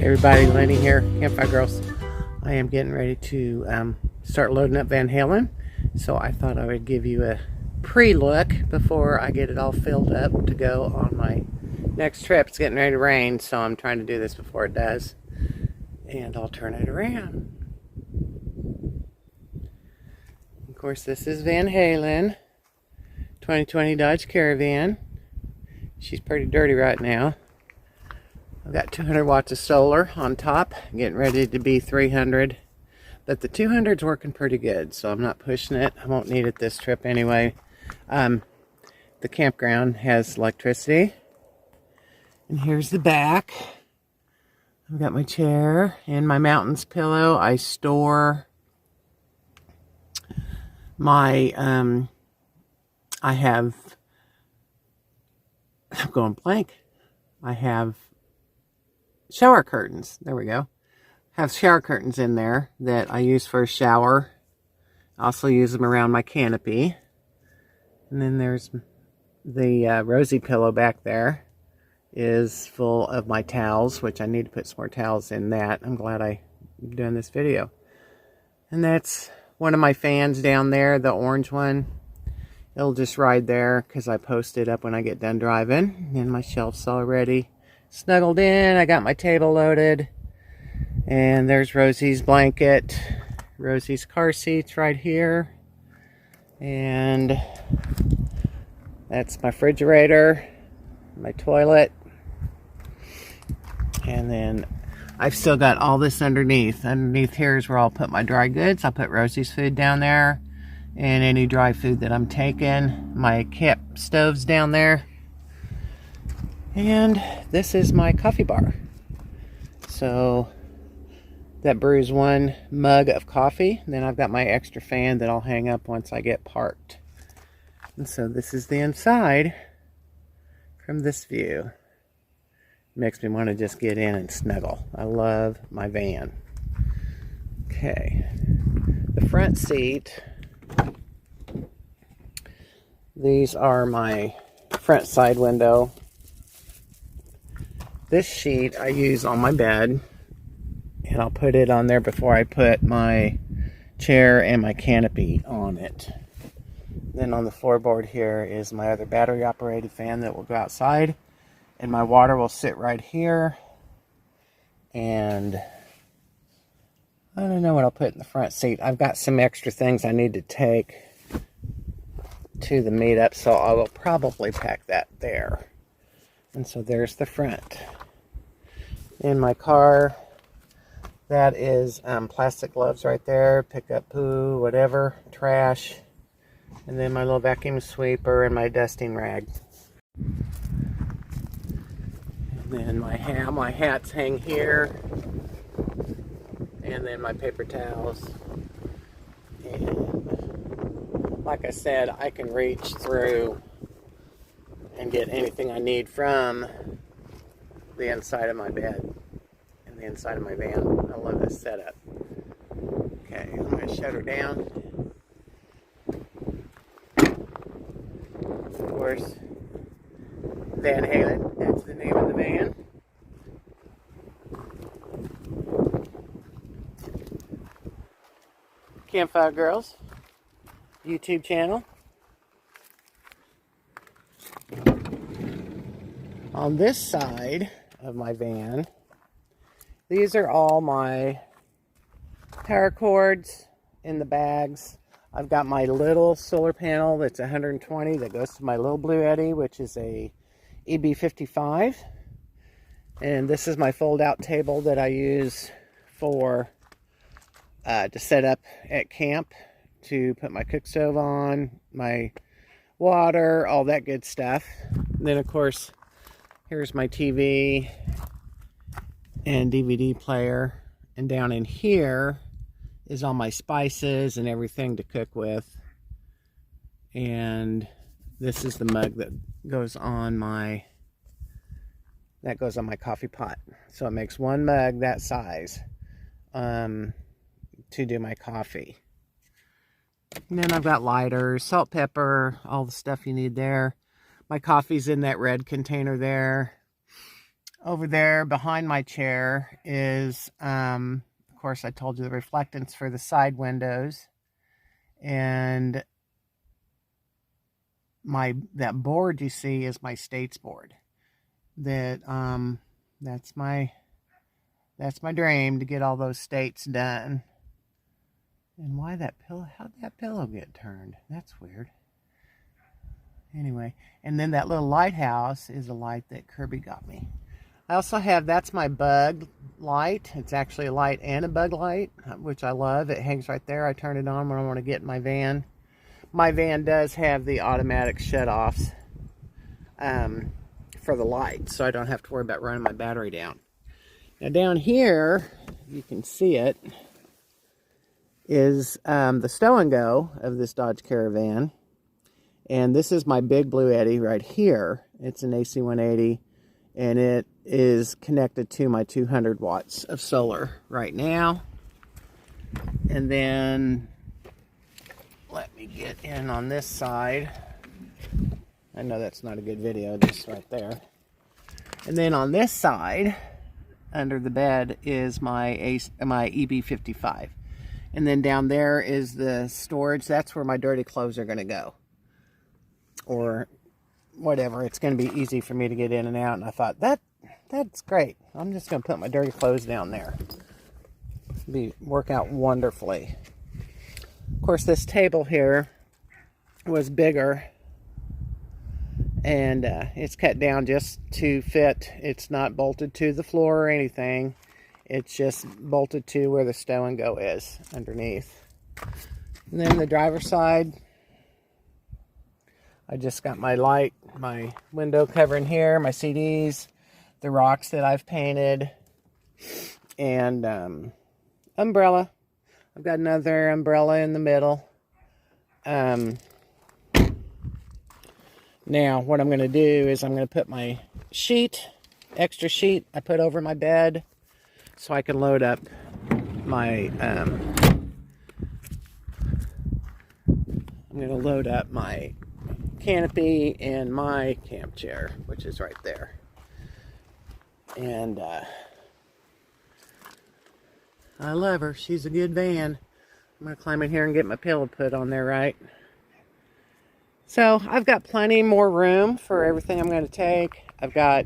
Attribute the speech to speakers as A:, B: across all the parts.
A: Everybody, Lin-E here, Campfire Girls. I am getting ready to start loading up Van Halen, so I thought I would give you a pre-look before I get it all filled up to go on my next trip. It's getting ready to rain, so I'm trying to do this before it does, and I'll turn it around. Of course, this is Van Halen 2020 Dodge Caravan. She's pretty dirty right now. I've got 200 watts of solar on top, getting ready to be 300. But the 200's working pretty good, so I'm not pushing it. I won't need it this trip anyway. The campground has electricity. And here's the back. I've got my chair and my mountains pillow. I store my, I'm going blank. I have shower curtains. There we go. Have shower curtains in there that I use for a shower. I also use them around my canopy. And then there's the rosy pillow back there is full of my towels, which I need to put some more towels in that. I'm glad I'm doing this video. And that's one of my fans down there, the orange one. It'll just ride there because I post it up when I get done driving. And my shelf's already snuggled in. I got my table loaded. And there's Rosie's blanket. Rosie's car seats right here. And that's my refrigerator. My toilet. And then I've still got all this underneath. Underneath here is where I'll put my dry goods. I'll put Rosie's food down there. And any dry food that I'm taking. My camp stove's down there. And this is my coffee bar. So that brews one mug of coffee. Then I've got my extra fan that I'll hang up once I get parked. And so this is the inside from this view. Makes me want to just get in and snuggle. I love my van. Okay. The front seat. These are my front side window. This sheet I use on my bed, and I'll put it on there before I put my chair and my canopy on it. Then on the floorboard here is my other battery operated fan that will go outside, and my water will sit right here. And I don't know what I'll put in the front seat. I've got some extra things I need to take to the meetup, so I will probably pack that there. And so there's the front. In my car, that is plastic gloves right there. Pick up poo, whatever, trash. And then my little vacuum sweeper and my dusting rag. And then my hats hang here. And then my paper towels. And like I said, I can reach through and get anything I need from the inside of my bed and the inside of my van. I love this setup. Okay, I'm going to shut her down. Of course, Van Halen, that's the name of the van. Campfire Girls YouTube channel. On this side of my van, these are all my power cords in the bags. I've got my little solar panel that's 120 that goes to my little Blue Eddy, which is a EB55. And this is my fold-out table that I use for to set up at camp, to put my cook stove on, my water, all that good stuff. And then, of course, here's my TV and DVD player. And down in here is all my spices and everything to cook with. And this is the mug that goes on my coffee pot. So it makes one mug that size to do my coffee. And then I've got lighters, salt, pepper, all the stuff you need there. My coffee's in that red container there. over there behind my chair is, of course, I told you the reflectance for the side windows. And that board you see is my States board. That's my dream, to get all those States done. And why that pillow? How'd that pillow get turned? That's weird. Anyway, and then that little lighthouse is a light that Kirby got me. I also have, that's my bug light. It's actually a light and a bug light, which I love. It hangs right there. I turn it on when I want to get in my van. My van does have the automatic shut-offs for the light, so I don't have to worry about running my battery down. Now down here, you can see it, is the stow and go of this Dodge Caravan. And this is my big Blue Eddy right here. It's an AC 180, and it is connected to my 200 watts of solar right now. And then, let me get in on this side. I know that's not a good video, just right there. And then on this side, under the bed, is my EB55. And then down there is the storage. That's where my dirty clothes are going to go. Or whatever. It's going to be easy for me to get in and out. And I thought, that's great. I'm just going to put my dirty clothes down there. Work out wonderfully. Of course, this table here was bigger. And it's cut down just to fit. It's not bolted to the floor or anything. It's just bolted to where the stow and go is underneath. And then the driver's side, I just got my light, my window cover in here, my CDs, the rocks that I've painted, and umbrella. I've got another umbrella in the middle. Now, what I'm going to do is I'm going to put my extra sheet I put over my bed, so I can load up my, I'm going to load up my canopy and my camp chair, which is right there. And I love her. She's a good van. I'm going to climb in here and get my pillow put on there, right? So I've got plenty more room for everything I'm going to take. I've got,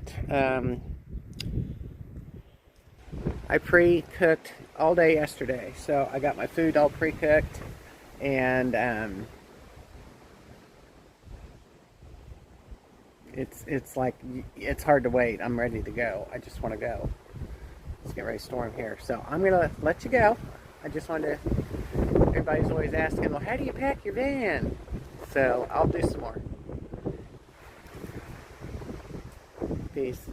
A: I pre-cooked all day yesterday. So I got my food all pre-cooked, and it's like, it's hard to wait. I'm ready to go. I just want to go. Let's get ready to storm here. So I'm going to let you go. I just wanted to, everybody's always asking, well, how do you pack your van? So I'll do some more. Peace.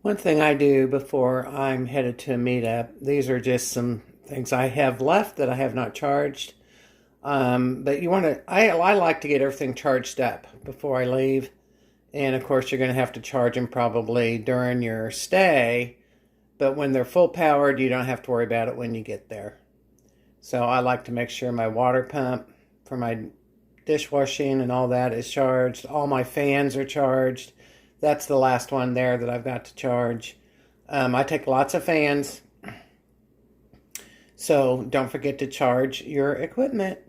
A: One thing I do before I'm headed to a meetup, these are just some things I have left that I have not charged. But you want to, I like to get everything charged up before I leave. And of course, you're going to have to charge them probably during your stay. But when they're full powered, you don't have to worry about it when you get there. So I like to make sure my water pump for my dishwashing and all that is charged. All my fans are charged. That's the last one there that I've got to charge. I take lots of fans. So don't forget to charge your equipment.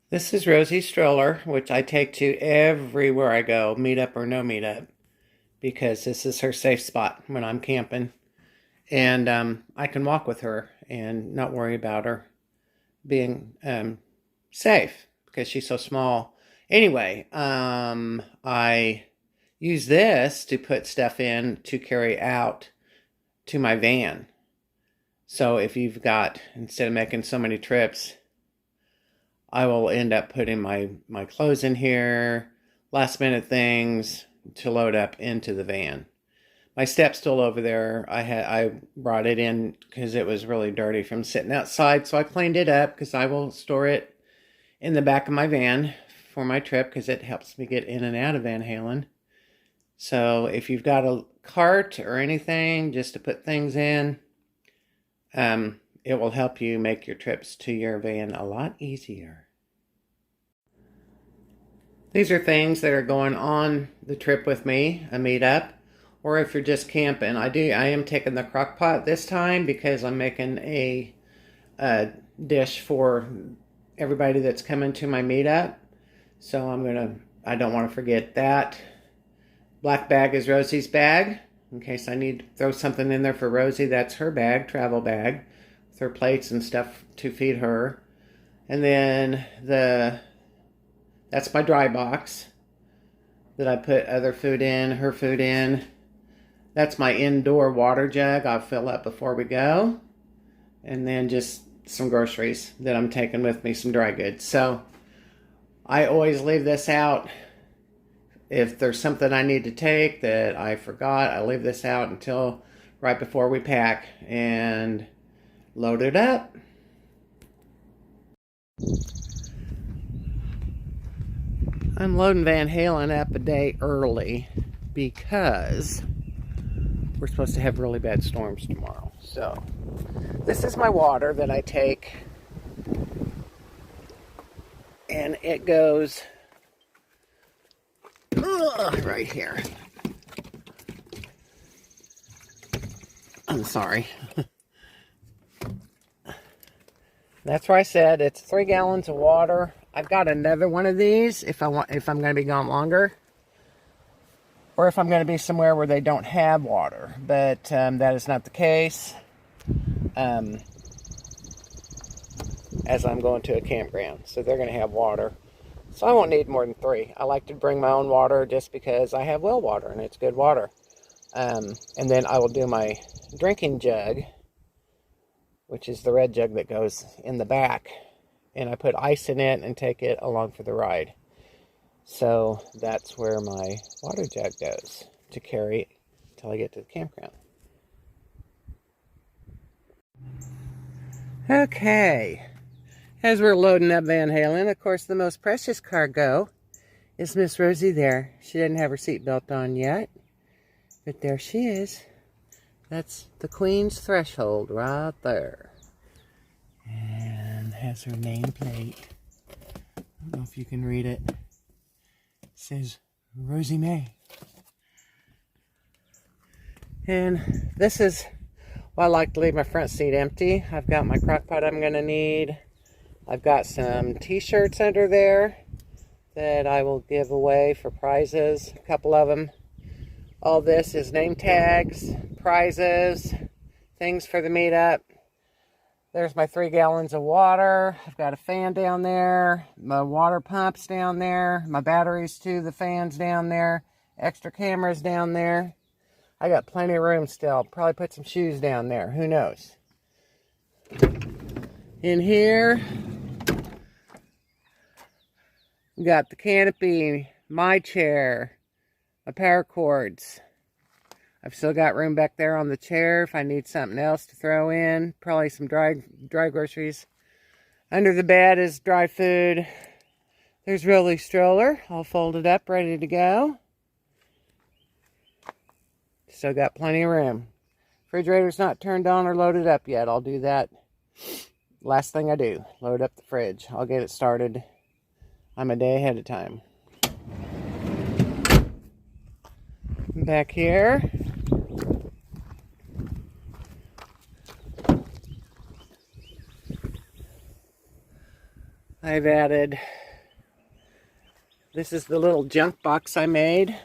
A: This is Rosie's stroller, which I take to everywhere I go, meetup or no meetup, because this is her safe spot when I'm camping. And I can walk with her and not worry about her being safe because she's so small. Anyway, I use this to put stuff in to carry out to my van. So if you've got, instead of making so many trips, I will end up putting my clothes in here, last minute things to load up into the van. My step stool over there, I brought it in because it was really dirty from sitting outside. So I cleaned it up because I will store it in the back of my van for my trip because it helps me get in and out of Van Halen. So if you've got a cart or anything just to put things in, it will help you make your trips to your van a lot easier. These are things that are going on the trip with me, a meetup, or if you're just camping. I am taking the crock pot this time because I'm making a dish for everybody that's coming to my meetup. So I don't want to forget that. Black bag is Rosie's bag. In case I need to throw something in there for Rosie, that's her bag, travel bag, with her plates and stuff to feed her. And then that's my dry box that I put other food in, her food in. That's my indoor water jug I'll fill up before we go. And then just some groceries that I'm taking with me, some dry goods. So I always leave this out. If there's something I need to take that I forgot, I leave this out until right before we pack and load it up. I'm loading Van Halen up a day early because we're supposed to have really bad storms tomorrow. So this is my water that I take, and it goes right here. I'm sorry. That's where I said it's 3 gallons of water. I've got another one of these if I'm going to be gone longer, or if I'm going to be somewhere where they don't have water. But that is not the case, as I'm going to a campground, so they're going to have water. So I won't need more than 3. I like to bring my own water just because I have well water and it's good water. And then I will do my drinking jug, which is the red jug that goes in the back. And I put ice in it and take it along for the ride. So that's where my water jug goes to carry until I get to the campground. Okay. As we're loading up Van Halen, of course, the most precious cargo is Miss Rosie there. She didn't have her seatbelt on yet, but there she is. That's the Queen's threshold right there. And has her nameplate. I don't know if you can read it. It says Rosie May. And this is why I like to leave my front seat empty. I've got my crock pot I'm going to need. I've got some t-shirts under there that I will give away for prizes, a couple of them. All this is name tags, prizes, things for the meetup. There's my 3 gallons of water. I've got a fan down there, my water pumps down there, my batteries too, the fans down there, extra cameras down there. I got plenty of room still. Probably put some shoes down there, who knows. In here, we got the canopy, my chair, my power cords. I've still got room back there on the chair if I need something else to throw in. Probably some dry groceries. Under the bed is dry food. There's Rolly's stroller, all folded up, ready to go. Still got plenty of room. Refrigerator's not turned on or loaded up yet. I'll do that last thing I do. Load up the fridge. I'll get it started. I'm a day ahead of time. Back here, I've added, this is the little junk box I made.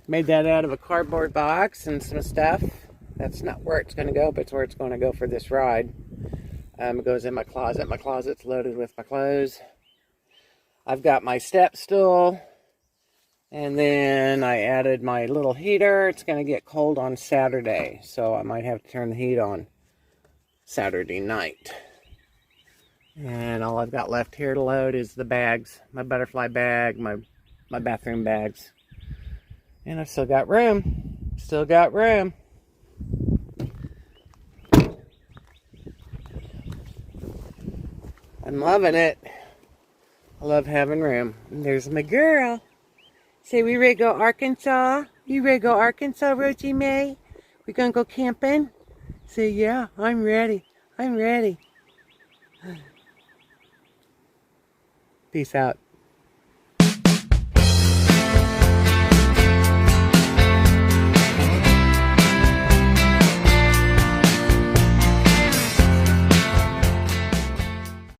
A: Made that out of a cardboard box and some stuff. That's not where it's going to go, but it's where it's going to go for this ride. It goes in my closet. My closet's loaded with my clothes. I've got my step stool. And then I added my little heater. It's going to get cold on Saturday, so I might have to turn the heat on Saturday night. And all I've got left here to load is the bags. My butterfly bag, my bathroom bags. And I've still got room. Still got room. I'm loving it. I love having room. And there's my girl. Say, we ready to go Arkansas? You ready to go Arkansas, Rosie May? We gonna go camping? Say, yeah, I'm ready. I'm ready. Peace out.